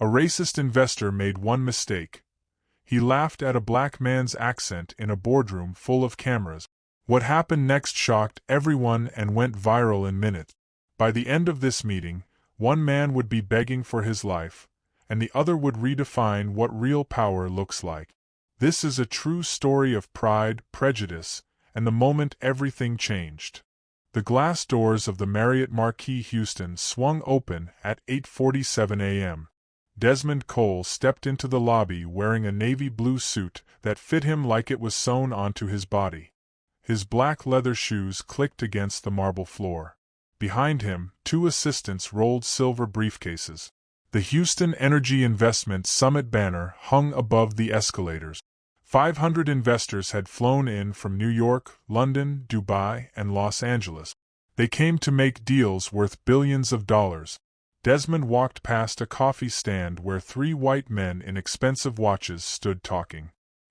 A racist investor made one mistake. He laughed at a black man's accent in a boardroom full of cameras. What happened next shocked everyone and went viral in minutes. By the end of this meeting, one man would be begging for his life, and the other would redefine what real power looks like. This is a true story of pride, prejudice, and the moment everything changed. The glass doors of the Marriott Marquis Houston swung open at 8:47 a.m. Desmond Cole stepped into the lobby wearing a navy blue suit that fit him like it was sewn onto his body. His black leather shoes clicked against the marble floor. Behind him, two assistants rolled silver briefcases. The Houston Energy Investment Summit banner hung above the escalators. 500 investors had flown in from New York, London, Dubai, and Los Angeles. They came to make deals worth billions of dollars. Desmond walked past a coffee stand where three white men in expensive watches stood talking.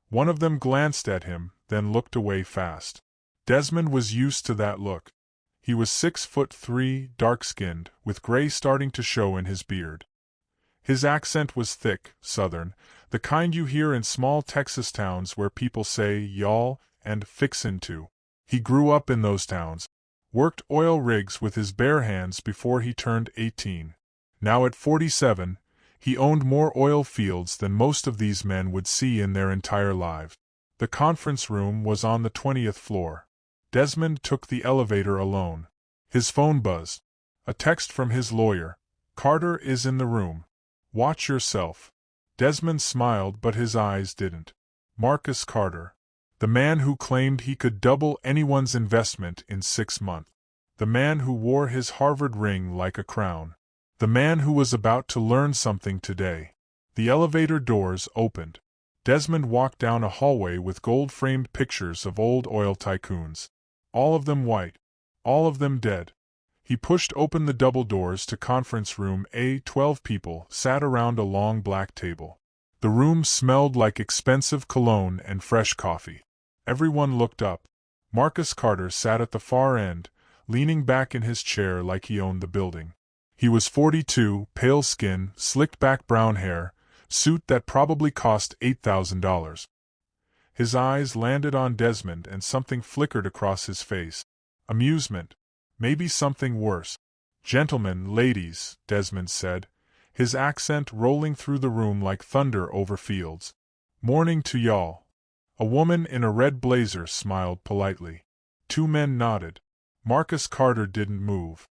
One of them glanced at him, then looked away fast. Desmond was used to that look. He was 6'3", dark-skinned, with gray starting to show in his beard. His accent was thick, southern, the kind you hear in small Texas towns where people say y'all and fixin' to. He grew up in those towns, worked oil rigs with his bare hands before he turned 18. Now at 47, he owned more oil fields than most of these men would see in their entire lives. The conference room was on the 20th floor. Desmond took the elevator alone. His phone buzzed. A text from his lawyer. "Carter is in the room. Watch yourself." Desmond smiled, but his eyes didn't. Marcus Carter. The man who claimed he could double anyone's investment in 6 months. The man who wore his Harvard ring like a crown. The man who was about to learn something today. The elevator doors opened. Desmond walked down a hallway with gold-framed pictures of old oil tycoons. All of them white. All of them dead. He pushed open the double doors to conference room A. 12 people sat around a long black table. The room smelled like expensive cologne and fresh coffee. Everyone looked up. Marcus Carter sat at the far end, leaning back in his chair like he owned the building. He was 42, pale skin, slicked-back brown hair, suit that probably cost $8,000. His eyes landed on Desmond and something flickered across his face. Amusement. Maybe something worse. "Gentlemen, ladies," Desmond said, his accent rolling through the room like thunder over fields. "Morning to y'all." A woman in a red blazer smiled politely. Two men nodded. Marcus Carter didn't move.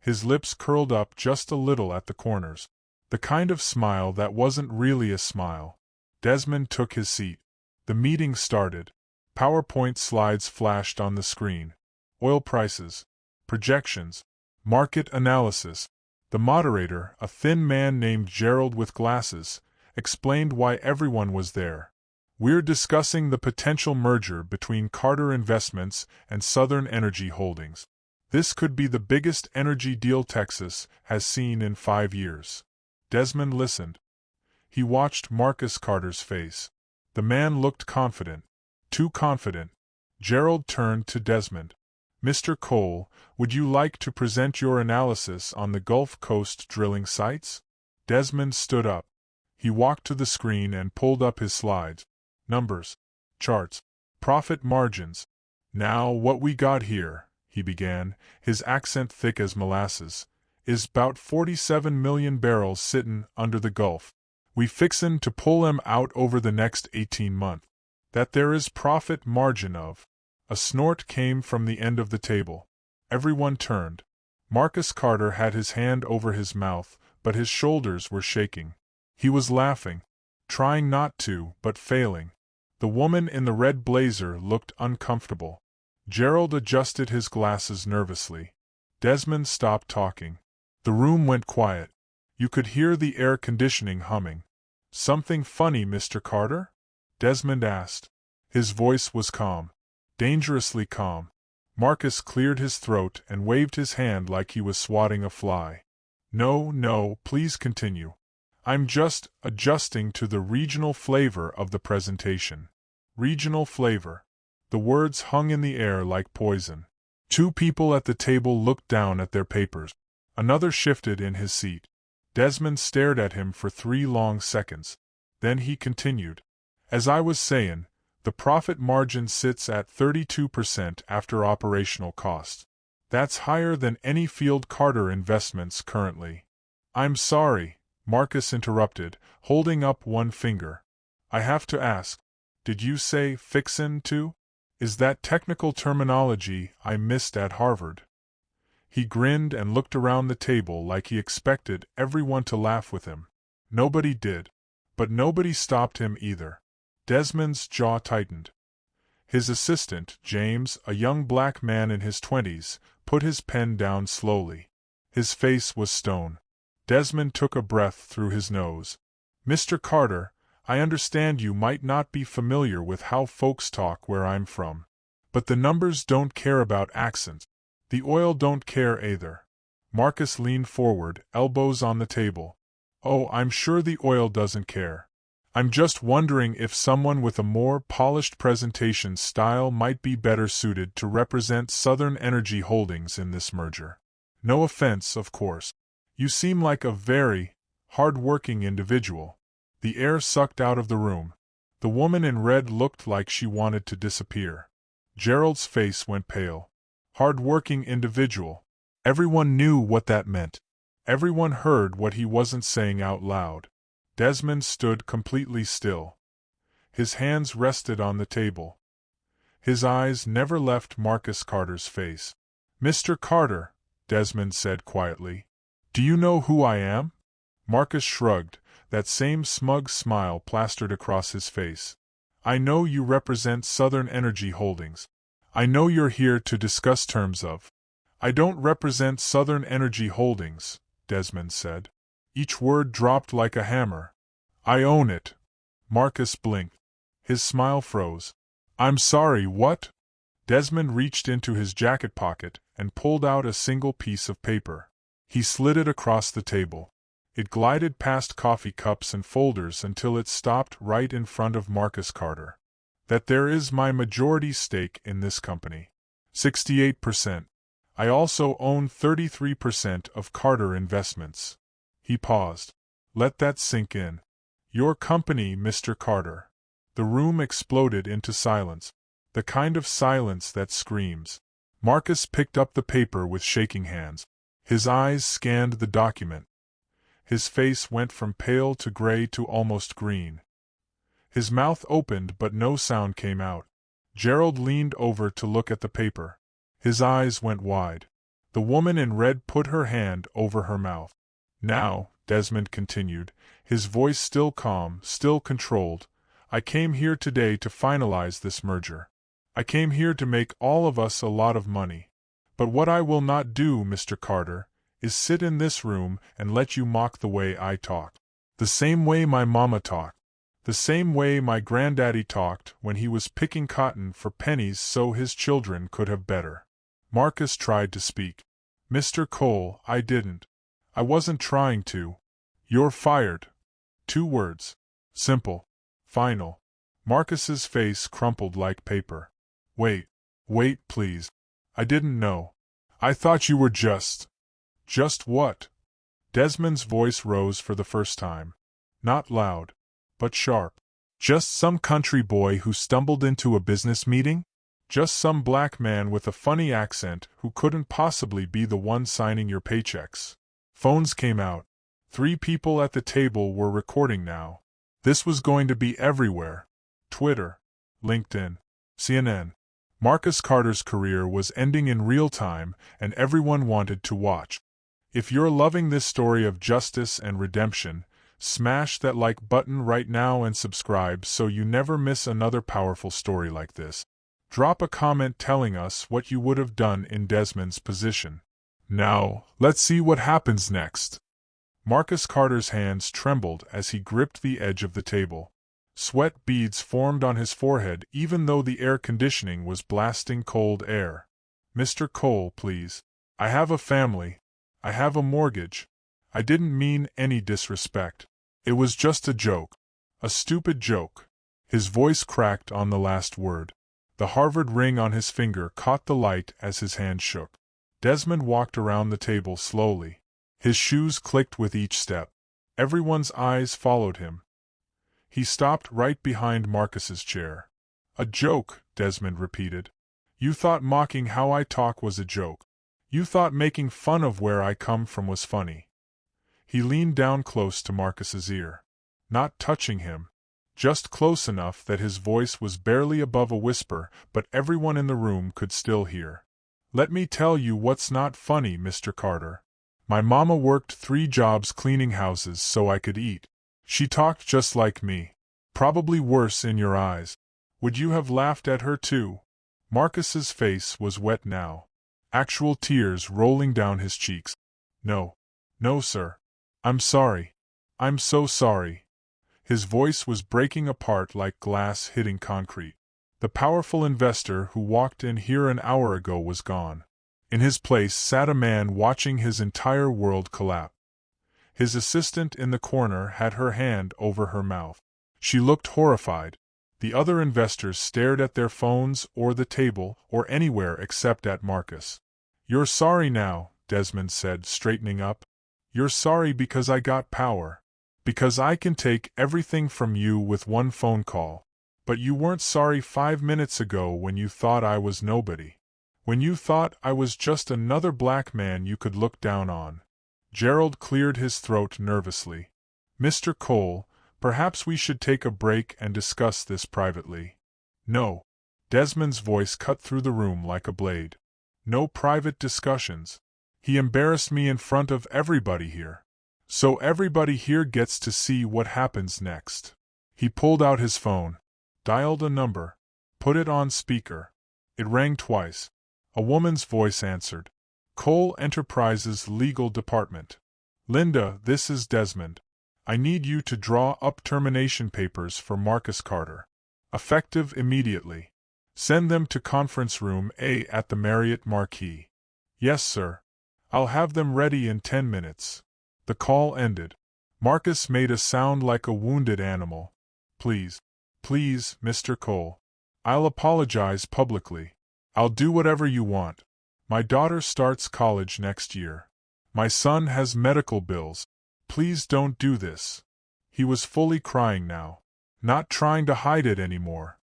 His lips curled up just a little at the corners. The kind of smile that wasn't really a smile. Desmond took his seat. The meeting started. PowerPoint slides flashed on the screen. Oil prices. Projections. Market analysis. The moderator, a thin man named Gerald with glasses, explained why everyone was there. "We're discussing the potential merger between Carter Investments and Southern Energy Holdings. This could be the biggest energy deal Texas has seen in 5 years." Desmond listened. He watched Marcus Carter's face. The man looked confident. Too confident. Gerald turned to Desmond. "Mr. Cole, would you like to present your analysis on the Gulf Coast drilling sites?" Desmond stood up. He walked to the screen and pulled up his slides. Numbers. Charts. Profit margins. "Now what we got here," he began, his accent thick as molasses, "is 'bout 47 million barrels sittin' under the Gulf. We fixin' to pull 'em out over the next 18 months. That there is profit margin of." A snort came from the end of the table. Everyone turned. Marcus Carter had his hand over his mouth, but his shoulders were shaking. He was laughing. Trying not to, but failing. The woman in the red blazer looked uncomfortable. Gerald adjusted his glasses nervously. Desmond stopped talking. The room went quiet. You could hear the air conditioning humming. "Something funny, Mr. Carter?" Desmond asked. His voice was calm. Dangerously calm. Marcus cleared his throat and waved his hand like he was swatting a fly. No, please continue. I'm just adjusting to the regional flavor of the presentation." Regional flavor. The words hung in the air like poison. Two people at the table looked down at their papers. Another shifted in his seat. Desmond stared at him for 3 long seconds. Then he continued. As I was saying, the profit margin sits at 32% after operational costs. That's higher than any Field Carter investments currently. I'm sorry, Marcus interrupted, holding up one finger. I have to ask, did you say fixin' to? Is that technical terminology I missed at Harvard? He grinned and looked around the table like he expected everyone to laugh with him. Nobody did. But nobody stopped him either. Desmond's jaw tightened. His assistant, James, a young black man in his 20s, put his pen down slowly. His face was stone. Desmond took a breath through his nose. Mr. Carter, I understand you might not be familiar with how folks talk where I'm from. But the numbers don't care about accents. The oil don't care either. Marcus leaned forward, elbows on the table. Oh, I'm sure the oil doesn't care. I'm just wondering if someone with a more polished presentation style might be better suited to represent Southern Energy Holdings in this merger. No offense, of course. You seem like a very hard-working individual. The air sucked out of the room. The woman in red looked like she wanted to disappear. Gerald's face went pale. Hard-working individual. Everyone knew what that meant. Everyone heard what he wasn't saying out loud. Desmond stood completely still. His hands rested on the table. His eyes never left Marcus Carter's face. Mr. Carter, Desmond said quietly, do you know who I am? Marcus shrugged, that same smug smile plastered across his face. I know you represent Southern Energy Holdings. I know you're here to discuss terms of. I don't represent Southern Energy Holdings, Desmond said. Each word dropped like a hammer. I own it. Marcus blinked. His smile froze. I'm sorry, what? Desmond reached into his jacket pocket and pulled out a single piece of paper. He slid it across the table. It glided past coffee cups and folders until it stopped right in front of Marcus Carter. That there is my majority stake in this company. 68%. I also own 33% of Carter Investments. He paused. Let that sink in. Your company, Mr. Carter. The room exploded into silence. The kind of silence that screams. Marcus picked up the paper with shaking hands. His eyes scanned the document. His face went from pale to gray to almost green. His mouth opened but no sound came out. Gerald leaned over to look at the paper. His eyes went wide. The woman in red put her hand over her mouth. Now, Desmond continued, his voice still calm, still controlled, I came here today to finalize this merger. I came here to make all of us a lot of money. But what I will not do, Mr. Carter, is sit in this room and let you mock the way I talk. The same way my mama talked. The same way my granddaddy talked when he was picking cotton for pennies so his children could have better. Marcus tried to speak. Mr. Cole, I didn't. I wasn't trying to. You're fired. 2 words. Simple. Final. Marcus's face crumpled like paper. Wait, please. I didn't know. I thought you were just. Just what? Desmond's voice rose for the first time. Not loud, but sharp. Just some country boy who stumbled into a business meeting? Just some black man with a funny accent who couldn't possibly be the one signing your paychecks. Phones came out. 3 people at the table were recording now. This was going to be everywhere. Twitter, LinkedIn, CNN. Marcus Carter's career was ending in real time, and everyone wanted to watch. If you're loving this story of justice and redemption, smash that like button right now and subscribe so you never miss another powerful story like this. Drop a comment telling us what you would have done in Desmond's position. Now, let's see what happens next. Marcus Carter's hands trembled as he gripped the edge of the table. Sweat beads formed on his forehead even though the air conditioning was blasting cold air. Mr. Cole, please. I have a family. I have a mortgage. I didn't mean any disrespect. It was just a joke. A stupid joke. His voice cracked on the last word. The Harvard ring on his finger caught the light as his hand shook. Desmond walked around the table slowly. His shoes clicked with each step. Everyone's eyes followed him. He stopped right behind Marcus's chair. "A joke," Desmond repeated. "You thought mocking how I talk was a joke. You thought making fun of where I come from was funny." He leaned down close to Marcus's ear. Not touching him. Just close enough that his voice was barely above a whisper, but everyone in the room could still hear. "Let me tell you what's not funny, Mr. Carter. My mama worked 3 jobs cleaning houses so I could eat. She talked just like me. Probably worse in your eyes. Would you have laughed at her too?" Marcus's face was wet now. Actual tears rolling down his cheeks. "No. No, sir. I'm sorry. I'm so sorry." His voice was breaking apart like glass hitting concrete. The powerful investor who walked in here an hour ago was gone. In his place sat a man watching his entire world collapse. His assistant in the corner had her hand over her mouth. She looked horrified. The other investors stared at their phones or the table or anywhere except at Marcus. "You're sorry now," Desmond said, straightening up. "You're sorry because I got power. Because I can take everything from you with one phone call. But you weren't sorry 5 minutes ago when you thought I was nobody. When you thought I was just another black man you could look down on." Gerald cleared his throat nervously. "Mr. Cole, perhaps we should take a break and discuss this privately." "No." Desmond's voice cut through the room like a blade. "No private discussions. He embarrassed me in front of everybody here. So everybody here gets to see what happens next." He pulled out his phone, dialed a number, put it on speaker. It rang twice. A woman's voice answered. "Cole Enterprises Legal Department. Linda, this is Desmond. I need you to draw up termination papers for Marcus Carter. Effective immediately. Send them to Conference Room A at the Marriott Marquis." "Yes, sir. I'll have them ready in 10 minutes. The call ended. Marcus made a sound like a wounded animal. "Please. Please, Mr. Cole. I'll apologize publicly. I'll do whatever you want. My daughter starts college next year. My son has medical bills. Please don't do this." He was fully crying now. Not trying to hide it anymore.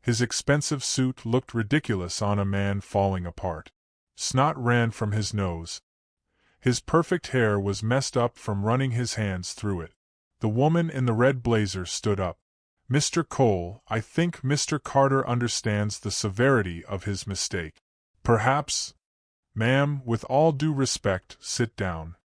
His expensive suit looked ridiculous on a man falling apart. Snot ran from his nose. His perfect hair was messed up from running his hands through it. The woman in the red blazer stood up. "Mr. Cole, I think Mr. Carter understands the severity of his mistake. Perhaps—" "Ma'am, with all due respect, sit down."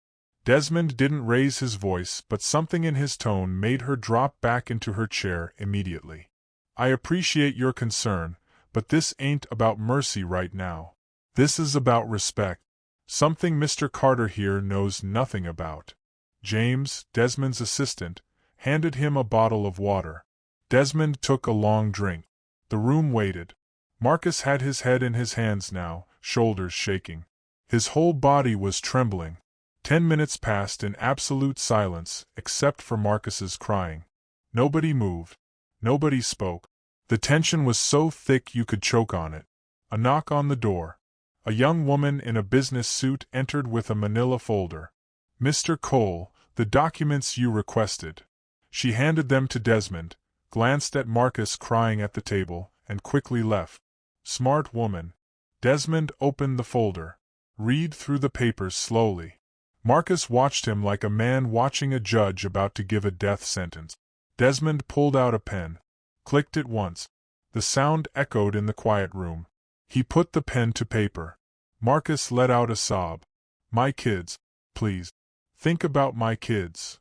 Desmond didn't raise his voice, but something in his tone made her drop back into her chair immediately. "I appreciate your concern, but this ain't about mercy right now. This is about respect. Something Mr. Carter here knows nothing about." James, Desmond's assistant, handed him a bottle of water. Desmond took a long drink. The room waited. Marcus had his head in his hands now, shoulders shaking. His whole body was trembling. 10 minutes passed in absolute silence, except for Marcus's crying. Nobody moved. Nobody spoke. The tension was so thick you could choke on it. A knock on the door. A young woman in a business suit entered with a manila folder. "Mr. Cole, the documents you requested." She handed them to Desmond, glanced at Marcus crying at the table, and quickly left. Smart woman. Desmond opened the folder. Read through the papers slowly. Marcus watched him like a man watching a judge about to give a death sentence. Desmond pulled out a pen. Clicked it once. The sound echoed in the quiet room. He put the pen to paper. Marcus let out a sob. "My kids, please. Think about my kids."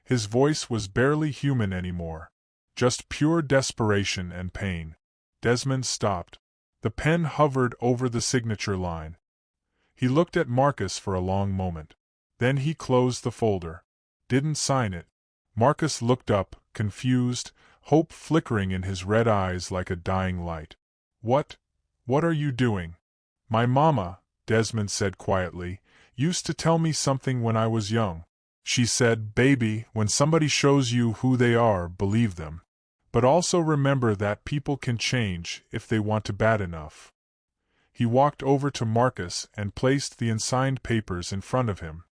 His voice was barely human anymore. Just pure desperation and pain. Desmond stopped. The pen hovered over the signature line. He looked at Marcus for a long moment. Then he closed the folder. Didn't sign it. Marcus looked up, confused, hope flickering in his red eyes like a dying light. What are you doing?" "My mama," Desmond said quietly, "used to tell me something when I was young. She said, 'Baby, when somebody shows you who they are, believe them. But also remember that people can change if they want to bad enough.'" He walked over to Marcus and placed the unsigned papers in front of him.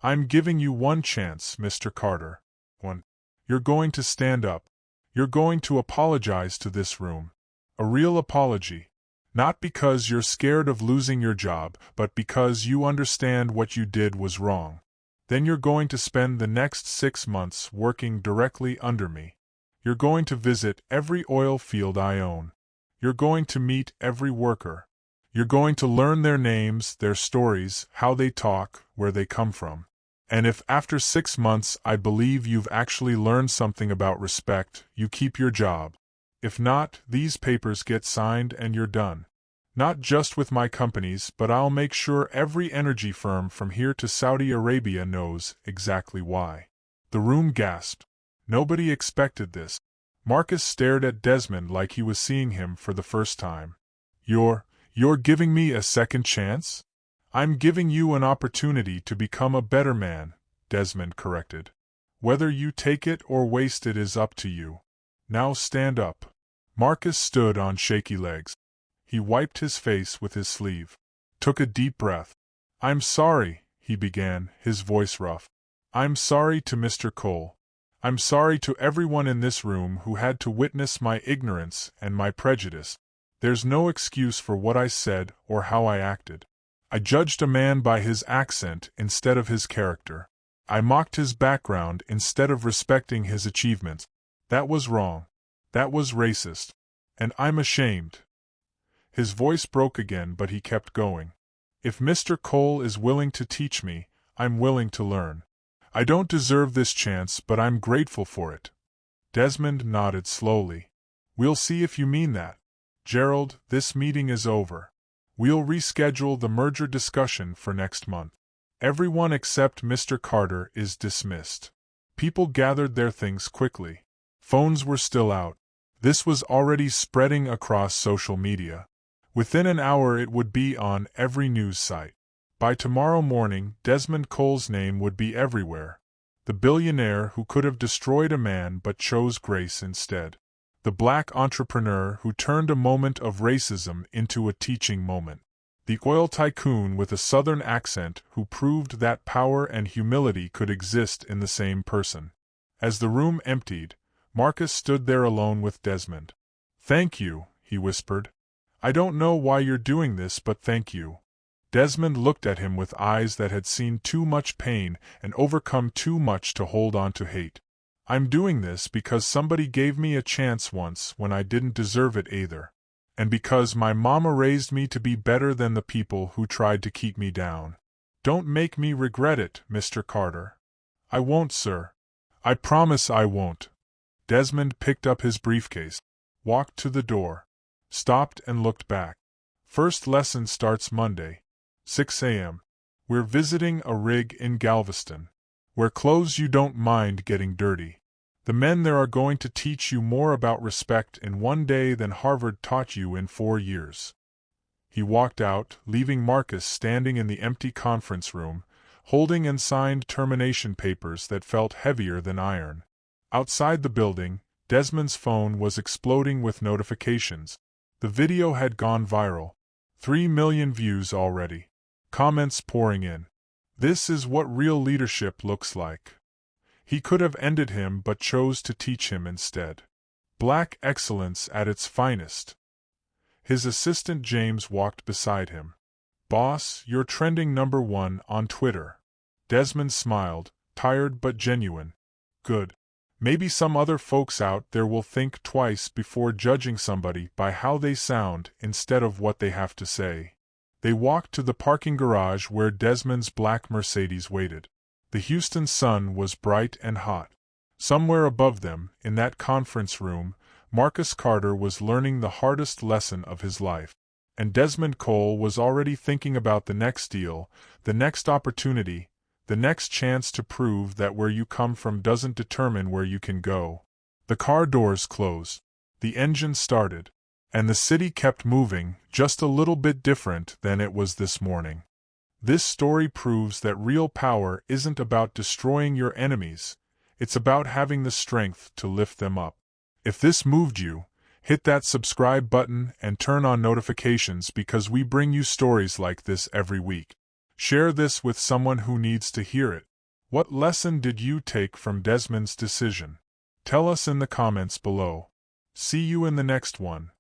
I'm giving you one chance, Mr. Carter. One. You're going to stand up. You're going to apologize to this room. A real apology. Not because you're scared of losing your job, but because you understand what you did was wrong. Then you're going to spend the next 6 months working directly under me. You're going to visit every oil field I own. You're going to meet every worker. You're going to learn their names, their stories, how they talk, where they come from. And if after 6 months I believe you've actually learned something about respect, you keep your job. If not, these papers get signed and you're done. Not just with my companies, but I'll make sure every energy firm from here to Saudi Arabia knows exactly why. The room gasped. Nobody expected this. Marcus stared at Desmond like he was seeing him for the first time. You're giving me a second chance? I'm giving you an opportunity to become a better man, Desmond corrected. Whether you take it or waste it is up to you. Now stand up. Marcus stood on shaky legs. He wiped his face with his sleeve. Took a deep breath. I'm sorry, he began, his voice rough. I'm sorry to Mr. Cole. I'm sorry to everyone in this room who had to witness my ignorance and my prejudice. There's no excuse for what I said or how I acted. I judged a man by his accent instead of his character. I mocked his background instead of respecting his achievements. That was wrong. That was racist. And I'm ashamed. His voice broke again, but he kept going. If Mr. Cole is willing to teach me, I'm willing to learn. I don't deserve this chance, but I'm grateful for it. Desmond nodded slowly. We'll see if you mean that. Gerald, this meeting is over. We'll reschedule the merger discussion for next month. Everyone except Mr. Carter is dismissed. People gathered their things quickly. Phones were still out. This was already spreading across social media. Within an hour it would be on every news site. By tomorrow morning, Desmond Cole's name would be everywhere. The billionaire who could have destroyed a man but chose grace instead. The black entrepreneur who turned a moment of racism into a teaching moment. The oil tycoon with a southern accent who proved that power and humility could exist in the same person. As the room emptied, Marcus stood there alone with Desmond. Thank you, he whispered. I don't know why you're doing this, but thank you. Desmond looked at him with eyes that had seen too much pain and overcome too much to hold on to hate. I'm doing this because somebody gave me a chance once when I didn't deserve it either. And because my mama raised me to be better than the people who tried to keep me down. Don't make me regret it, Mr. Carter. I won't, sir. I promise I won't. Desmond picked up his briefcase, walked to the door, stopped and looked back. First lesson starts Monday, 6 a.m. We're visiting a rig in Galveston. Wear clothes you don't mind getting dirty. The men there are going to teach you more about respect in one day than Harvard taught you in 4 years. He walked out, leaving Marcus standing in the empty conference room, holding and signed termination papers that felt heavier than iron. Outside the building, Desmond's phone was exploding with notifications. The video had gone viral. 3 million views already. Comments pouring in. This is what real leadership looks like. He could have ended him but chose to teach him instead. Black excellence at its finest. His assistant James walked beside him. Boss, you're trending #1 on Twitter. Desmond smiled, tired but genuine. Good. Maybe some other folks out there will think twice before judging somebody by how they sound instead of what they have to say. They walked to the parking garage where Desmond's black Mercedes waited. The Houston sun was bright and hot. Somewhere above them, in that conference room, Marcus Carter was learning the hardest lesson of his life. And Desmond Cole was already thinking about the next deal, the next opportunity, the next chance to prove that where you come from doesn't determine where you can go. The car doors closed. The engine started. And the city kept moving, just a little bit different than it was this morning. This story proves that real power isn't about destroying your enemies, it's about having the strength to lift them up. If this moved you, hit that subscribe button and turn on notifications because we bring you stories like this every week. Share this with someone who needs to hear it. What lesson did you take from Desmond's decision? Tell us in the comments below. See you in the next one.